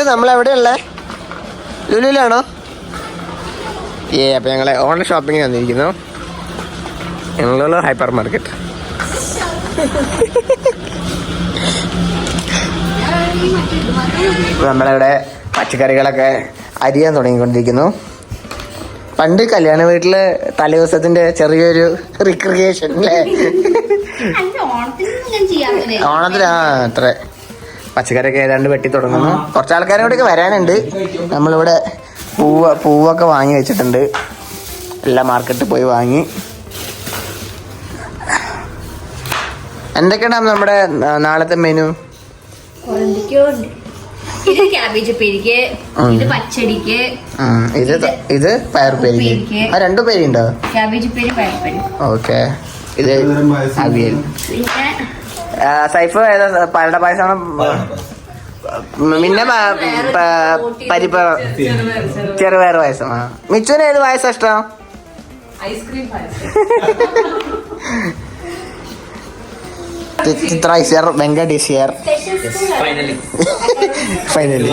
നമ്മളെവിടെയുള്ള ലുലുവിലാണോ? അപ്പം ഞങ്ങൾ ഓണം ഷോപ്പിംഗ് വന്നിരിക്കുന്നു. ഞങ്ങളുള്ള ഹൈപ്പർ മാർക്കറ്റ്. നമ്മളിവിടെ പച്ചക്കറികളൊക്കെ അരിയാൻ തുടങ്ങിക്കൊണ്ടിരിക്കുന്നു. പണ്ട് കല്യാണ വീട്ടില് തലേദിവസത്തിന്റെ ചെറിയൊരു റിക്രിയേഷൻ അല്ലേ? ഓണത്തിന് അത്ര പച്ചക്കറിയൊക്കെ ഏതാണ്ട് വെട്ടി തുടങ്ങുന്നു. കുറച്ച് ആൾക്കാരും കൂടെയൊക്കെ വരാനുണ്ട്. നമ്മളിവിടെ പൂവൊക്കെ വാങ്ങി വെച്ചിട്ടുണ്ട്. എല്ലാ മാർക്കറ്റിൽ പോയി വാങ്ങി. എന്തൊക്കെയാണ് നമ്മുടെ നാളത്തെ മെനു? ഇത് ക്യാബേജ് ഉപ്പേരിക്ക്, ഇത് പച്ചടിക്ക്, ഇത് പയറുപ്പേരിക്ക്. ആ രണ്ടു പേരുണ്ടോ? ക്യാബേജ് ഉപ്പേരി, പയറുപ്പേരി. ഓക്കെ. ഇത് അവിയൽ. സൈഫ് ഏതാ പാലട പായസമാണ്? പിന്നെ പരിപ്പ് ചെറുപയർ പായസം. മിച്ചുവിന് ഏത് പായസം ഇഷ്ടം? Chitra is here, Venkat is here. Finally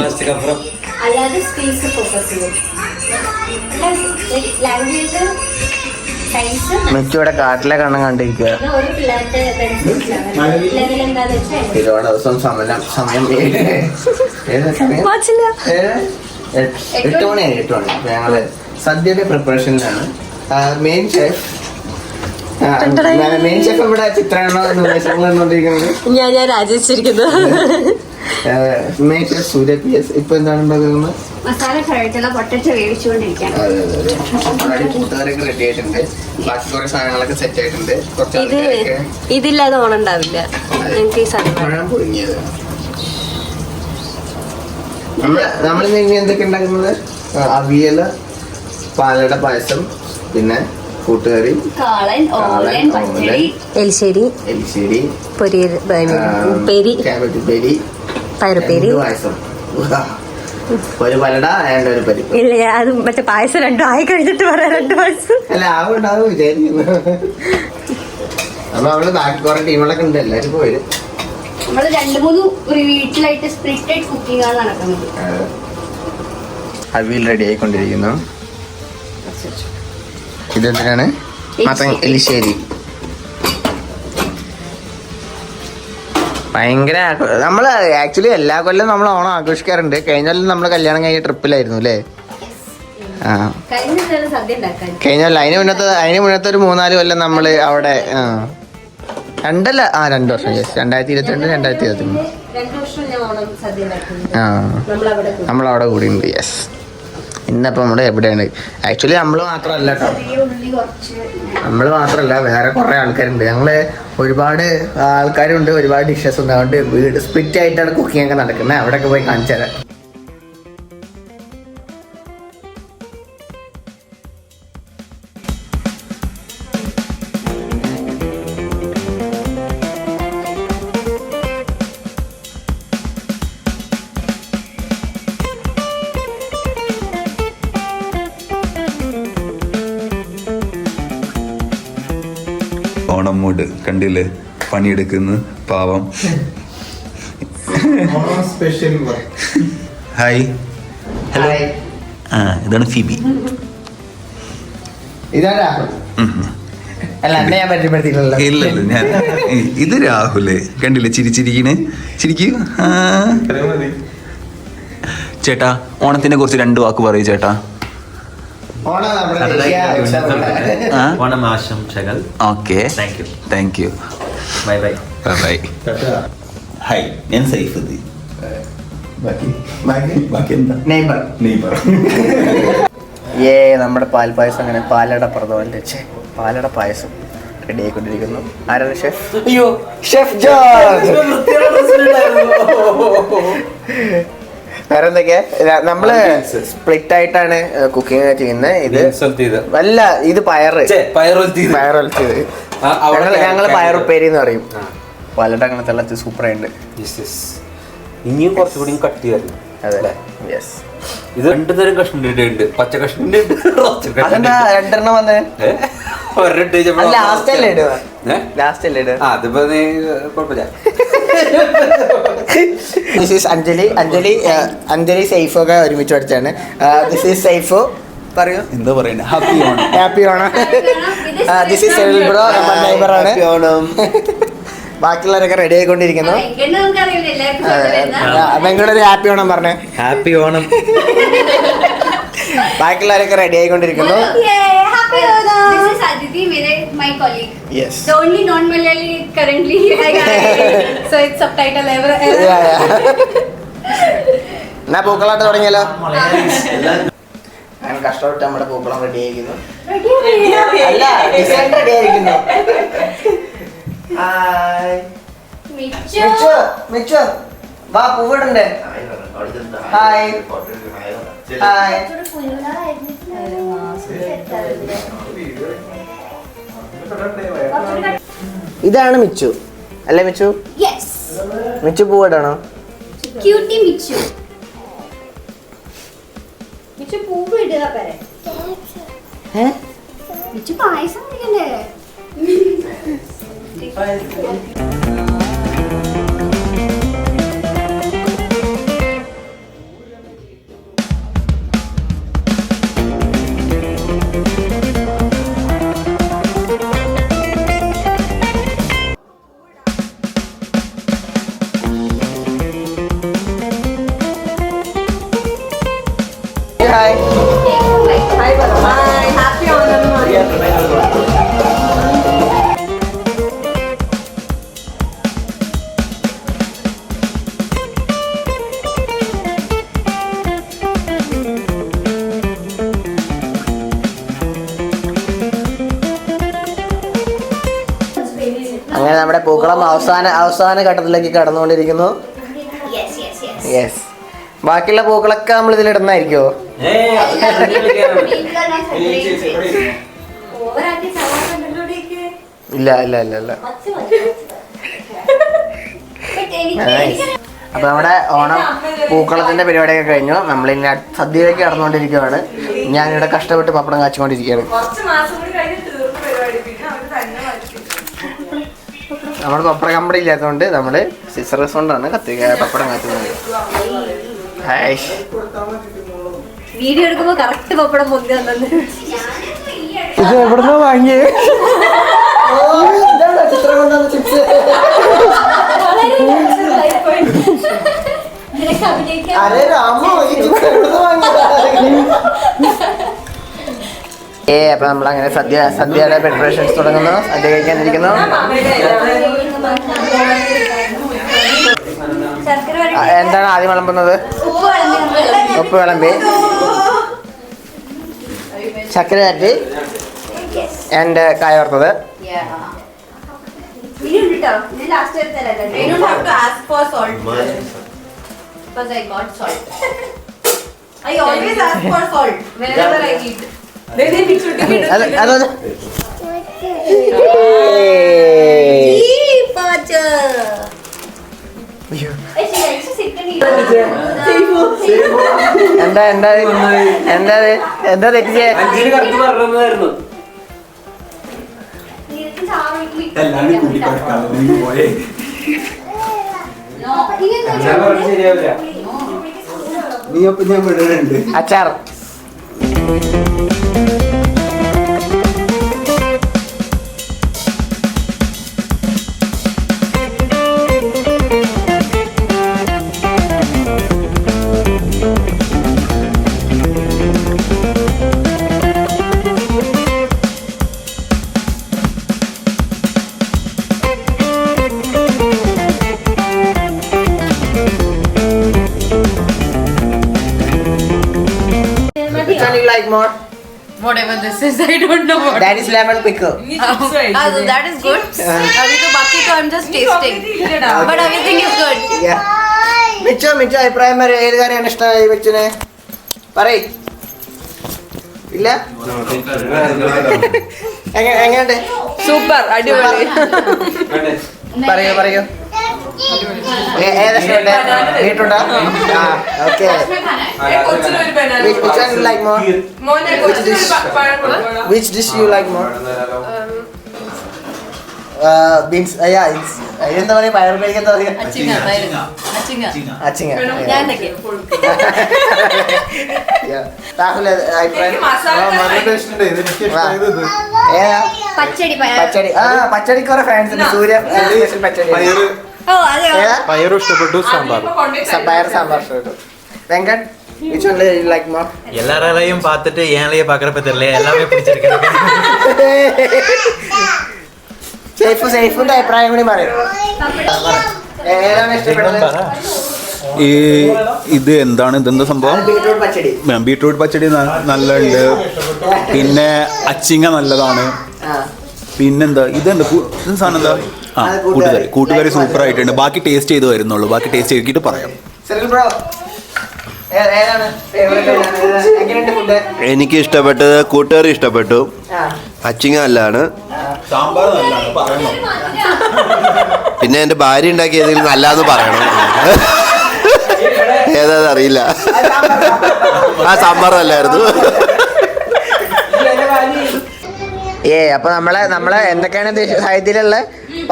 മിച്ചുവിടെ കാട്ടിലെ കണ്ണം കണ്ടിരിക്കുക. ഒരുപാട് ദിവസം സമയം 8 മണിയായി. 8 മണി. ഞങ്ങള് സദ്യയുടെ പ്രിപ്പറേഷനിലാണ്. മെയിൻ ഷെഫ് ഇവിടെ ചിത്രാണോ കണ്ടോണ്ടിരിക്കുന്നത്? ഞാൻ രാജിച്ചിരിക്കുന്നു. മെയിൻ ഷെഫ് സൂര്യ PS. ഇപ്പൊ എന്താണ് ഉണ്ടാക്കുന്നത്? മസാല കഴിച്ചുള്ള പൊട്ടറ്റ വേവിച്ചുകൊണ്ടിരിക്കുകയാണ്. കൂട്ടുകാരൊക്കെ റെഡി ആയിട്ടുണ്ട്. ബാക്കി കുറെ സാധനങ്ങളൊക്കെ സെറ്റ് ആയിട്ടുണ്ട്. ഇതില്ലാതെ ഓണം ഉണ്ടാവില്ല. ഞങ്ങൾക്ക് ഈ സാധനം പൊടിഞ്ഞത്. നമ്മളിന്ന് ഇനി എന്തൊക്കെ ഉണ്ടാക്കുന്നത്? അവിയല്, പാലട പായസം, പിന്നെ കൂട്ടുകറി, എലിശ്ശേരി, ഉപ്പേരി, പയറുപ്പേരി, പായസം. ഒരു പലട and ഒരു പരിപ്പ്. ഇല്ല, അത് മറ്റേ പായസം രണ്ടും ആയി കഴിഞ്ഞിട്ട് പറയാം. 2 പായസം അല്ല ആവുണ്ടാവും വിചാരിക്കുന്നു. അപ്പൊ അവള് ബാക്കി കുറെ ടീമുകളൊക്കെ ഉണ്ട്. എല്ലാരും പോരും. നമ്മള് 2-3 വീട്ടിലായിട്ട് സ്പ്ലിറ്റഡ് കുക്കിംഗ് ആണ് നടക്കുന്നത്. അവിയൽ റെഡി ആയിക്കൊണ്ടിരിക്കുന്നു. ഇതെന്തിനാണ്? എലിശ്ശേരി. ഭയങ്കര നമ്മള് ആക്ച്വലി എല്ലാ കൊല്ലം നമ്മൾ ഓണം ആഘോഷിക്കാറുണ്ട്. കഴിഞ്ഞ കൊല്ലം നമ്മള് കല്യാണം കഴിഞ്ഞ ട്രിപ്പിലായിരുന്നു അല്ലേ? കഴിഞ്ഞ കൊല്ലം അതിന് മുന്നത്തെ ഒരു 3-4 കൊല്ലം നമ്മള് അവിടെ 2 വർഷം. 2022 2023 നമ്മളവിടെ കൂടിയുണ്ട്. യെസ്. ഇന്നപ്പോ നമ്മുടെ എവിടെയാണ്? ആക്ച്വലി നമ്മള് മാത്രല്ല കേട്ടോ, വേറെ കുറെ ആൾക്കാരുണ്ട്. ഞങ്ങള് ഒരുപാട് ആൾക്കാരുണ്ട്, ഒരുപാട് ഡിഷസ് ഉണ്ട്. അതുകൊണ്ട് വീട് സ്പ്ലിറ്റ് ആയിട്ടാണ് കുക്കിംഗ് ഒക്കെ നടക്കുന്നത്. അവിടെയൊക്കെ പോയി കാണിച്ചു തരാം. ഓണം മൂഡ് കണ്ടില്ലേ? പണിയെടുക്കുന്നു പാവം. Hi, hello. ഇതാണ് ഫിബി. ഇല്ല, ഞാൻ ഇത് രാഹുല്. കണ്ടില്ലേ ചിരിച്ചിരിക്കണ്? ചിരിക്കൂ. ചേട്ടാ, ഓണത്തിനെ കുറിച്ച് 2 വാക്ക് പറയൂ ചേട്ടാ. ഓണമാശംസകൾ. Okay, thank you. Bye bye. Bye. Hi, ഞാൻ സൈഫുദ്ദീൻ. നമ്മുടെ പാൽപ്പായസം അങ്ങനെ പാലട പ്രഥമൻ വെച്ച് പാലട പായസം റെഡി ആയിക്കൊണ്ടിരിക്കുന്നു. ആരാണ് ഷെഫ്? അയ്യോ, ഷെഫ് ജോർജ്. വേറെ എന്തൊക്കെയാ? നമ്മള് സ്പ്ലിറ്റ് ആയിട്ടാണ് കുക്കിംഗ് ചെയ്യുന്നത്. അല്ല, ഇത് പയറൊലത്തിയത്. ഞങ്ങള് പയറുപ്പേരി എന്ന് പറയും. പാലട അങ്ങനത്തെ സൂപ്പറായിട്ട്. ഇനിയും കുറച്ചുകൂടി കട്ട് ചെയ്യാറുണ്ട്. അതെ, യെസ്. ഇത് 2 തരം കഷ്ണുണ്ട്. പച്ച കഷ്ണുണ്ട്, 2 വന്നേ. ലാസ്റ്റ് അല്ലേ ഇടുക? അതിപ്പോ കുഴപ്പമില്ല. This is Anjali. അഞ്ജലി സൈഫോ ഒക്കെ ഒരുമിച്ച് പഠിച്ചാണ്. This is Saifo. പറയൂ. എന്താ പറയണ്ടേ? Happy Onam. Happy Onam. This is സെവിൽ ബ്രോ, നമ്മുടെ നൈബറാണ്. ബാക്കിയുള്ളവരൊക്കെ റെഡി ആയിക്കൊണ്ടിരിക്കുന്നു. നിങ്ങളുടെ ഒരു ഹാപ്പി ഓണം പറഞ്ഞേ. ഹാപ്പി ഓണം. ബാക്കിയുള്ളവരൊക്കെ ready ആയിക്കൊണ്ടിരിക്കുന്നു. Yes. The only non-Malayali currently so it's subtitle ever. എന്നാ പൂക്കളായിട്ട് തുടങ്ങിയല്ലോ. അങ്ങനെ കഷ്ടപ്പെട്ട് നമ്മുടെ പൂക്കളം റെഡി ആയിരിക്കുന്നു. അല്ല, ഡിസൈൻ റെഡി ആയിരിക്കുന്നു. മിച്ചു വാ, പൂവിടണ്ടേ? Hi hi. ഇതാണ് മിച്ചു അല്ലേ? Michu Yes. Michu പൂവിടണോ? Cutie Michu. Michu പൂവ് ഇടുക പരെ. മിച്ചു പായസം കുടിക്കണ്ടേ? ഹായ്. ഹാപ്പി ഓണം. അങ്ങനെ നമ്മുടെ പൂക്കളം അവസാന ഘട്ടത്തിലേക്ക് കടന്നുകൊണ്ടിരിക്കുന്നു. Yes, yes, yes. യെസ്. ബാക്കിയുള്ള പൂക്കളൊക്കെ നമ്മൾ ഇതിലിടുന്നതായിരിക്കുമോ? ഇല്ല ഇല്ല ഇല്ല ഇല്ല. അപ്പൊ നമ്മുടെ ഓണം പൂക്കളത്തിന്റെ പരിപാടിയൊക്കെ കഴിഞ്ഞു. നമ്മളിനി സദ്യയിലേക്ക് കടന്നുകൊണ്ടിരിക്കുകയാണ്. ഞാനിവിടെ കഷ്ടപ്പെട്ട് പപ്പടം കാച്ചുകൊണ്ടിരിക്കുകയാണ്. നമ്മൾ പപ്പട കമ്പടി ഇല്ലാത്തതുകൊണ്ട് നമ്മള് സിസറസ് കൊണ്ടാണ് പപ്പടം കാച്ചുന്നത്. ഹായ്. വീഡിയോ എടുക്കുമ്പോ കറക്റ്റ് പപ്പടം പൊന്തി വന്നത്. ഇത് എവിടുന്നോ വാങ്ങിയേ? അപ്പൊ നമ്മളങ്ങനെ സദ്യയുടെ പ്രിപ്പറേഷൻസ് തുടങ്ങുന്നു. സദ്യ കഴിക്കാനിരിക്കുന്നു. എന്താണ് ആദ്യം വിളമ്പുന്നത്? ഉപ്പ് വിളമ്പി, ചക്കര ചാറ്റി ആൻഡ് കായ വറുത്തത്. അതൊന്ന് എന്താ എന്താ എന്താ എന്താ തെറ്റിച്ചേ? അച്ചാർ. Which one you like more? Whatever this is, I don't know what. That is lemon pickle. That is good. Abhi to baki to I'm just tasting, but everything is good. Yeah. Michu അഭിപ്രായം വരെ ഏത് കാര്യമാണ് ഇഷ്ടമായി മിച്ചുനെ? പറയ്. ഇല്ല എങ്ങനെയുണ്ട്? Super, അടിപൊളി. പറയൂ. ഏതാ വീട്ടുണ്ടോ? Okay. Which one you like more? Which dish you like more? Beans എന്താ പറയാ പയറുപേരിക്ക് എന്താ പറയാ അച്ചിങ്ങ അച്ചിങ്ങ ഞാൻ ഉണ്ടാക്കി. രാഹുൽ അഭിപ്രായം ഏതാ പച്ചടി പച്ചടി പച്ചടിക്ക് കുറെ ഫാൻസ് ഉണ്ട് സൂര്യ പച്ചടി ഓ അതെ ഏതാ പയറും ഇഷ്ടപ്പെട്ടു സാമ്പാർ പയർ സാമ്പാർ ഇഷ്ടപ്പെട്ടു Venkat which one do you like more எல்லாரையும் பார்த்துட்டு ஏன்லயே பாக்குறப்ப தெரியல எல்லாமே பிடிச்சிருக்கு സൈഫിന്റെ അഭിപ്രായം കൂടി പറയും ഏതാണ് ഇഷ്ടപ്പെട്ടത് ഇത് എന്താണ് ഇതെന്താ സംഭവം ബീട്രൂട്ട് പച്ചടി ബീട്രൂട്ട് പച്ചടി നല്ലുണ്ട് പിന്നെ അച്ചിങ്ങ നല്ലതാണ് പിന്നെന്താ ഇതെന്താ ഇത് സാധനം എന്താ കൂട്ടുകറി സൂപ്പർ ആയിട്ടുണ്ട് ബാക്കി ടേസ്റ്റ് ചെയ്ത് വരുന്നുള്ളൂ ബാക്കി ടേസ്റ്റ് ചെയ്തിട്ട് പറയാം എനിക്ക് ഇഷ്ടപ്പെട്ടത് കൂട്ടുകറി ഇഷ്ടപ്പെട്ടു അച്ചിങ്ങ നല്ലതാണ് സാമ്പാർ നല്ലതാണ് പറയണം പിന്നെ എൻ്റെ ഭാര്യ ഉണ്ടാക്കിയതിൽ നല്ലതെന്ന് പറയണം ഏതാന്ന് അറിയില്ല ആ സാമ്പാർ നല്ലായിരുന്നു അപ്പൊ നമ്മളെ എന്തൊക്കെയാണ് സാഹിത്യത്തിലുള്ള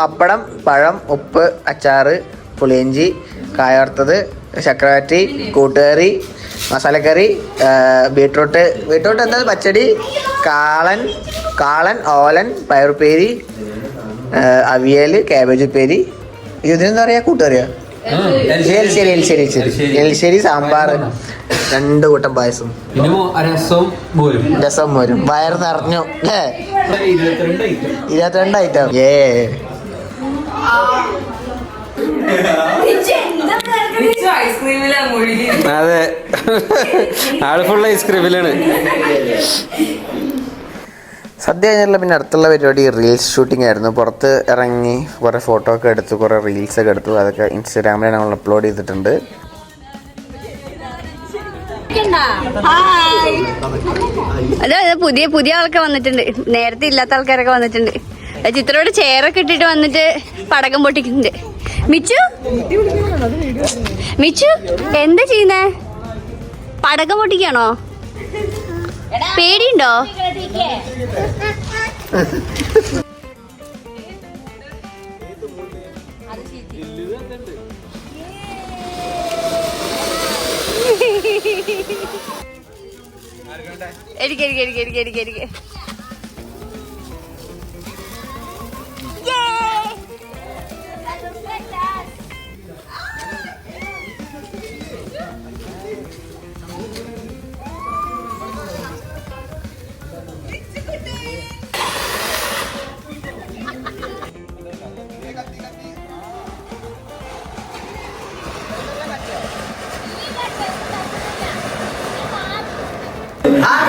പപ്പടം പഴം ഉപ്പ് അച്ചാറ് പുളിയിഞ്ചി കായവറുത്തത് ചക്രവറ്റി കൂട്ടുകറി മസാലക്കറി ബീട്രൂട്ട് എന്താ പച്ചടി കാളൻ ഓലൻ പയറുപ്പേരി അവിയൽ കാബേജ് ഉപ്പേരി ഇതിനെന്താ പറയാ കൂട്ടുകറിയോ എലിശ്ശേരി സാമ്പാർ 2 കൂട്ടം പായസം രസം മോരും വയറ് നിറഞ്ഞു അല്ലേ 22 ഐറ്റം അതെ ആള് ഫുൾ ഐസ്ക്രീമിലാണ്. സദ്യ കഴിഞ്ഞുള്ള പിന്നെ അടുത്തുള്ള പരിപാടി റീൽസ് ഷൂട്ടിംഗ് ആയിരുന്നു. പുറത്ത് ഇറങ്ങി കുറേ ഫോട്ടോ ഒക്കെ എടുത്തു, കുറേ റീൽസ് ഒക്കെ എടുത്തു. അതൊക്കെ ഇൻസ്റ്റാഗ്രാമിൽ നമ്മൾ അപ്ലോഡ് ചെയ്തിട്ടുണ്ട്. അതെ പുതിയ പുതിയ ആളൊക്കെ വന്നിട്ടുണ്ട്, നേരത്തെ ഇല്ലാത്ത ആൾക്കാരൊക്കെ വന്നിട്ടുണ്ട്. ചിത്രയോട് ചെയറൊക്കെ ഇട്ടിട്ട് വന്നിട്ട് പടക്കം പൊട്ടിക്കുന്നുണ്ട്. മിച്ചു എന്താ ചെയ്യുന്നേ? പടക്കം പൊട്ടിക്കാണോ? പേടിയുണ്ടോ? എനിക്ക് ഹായ്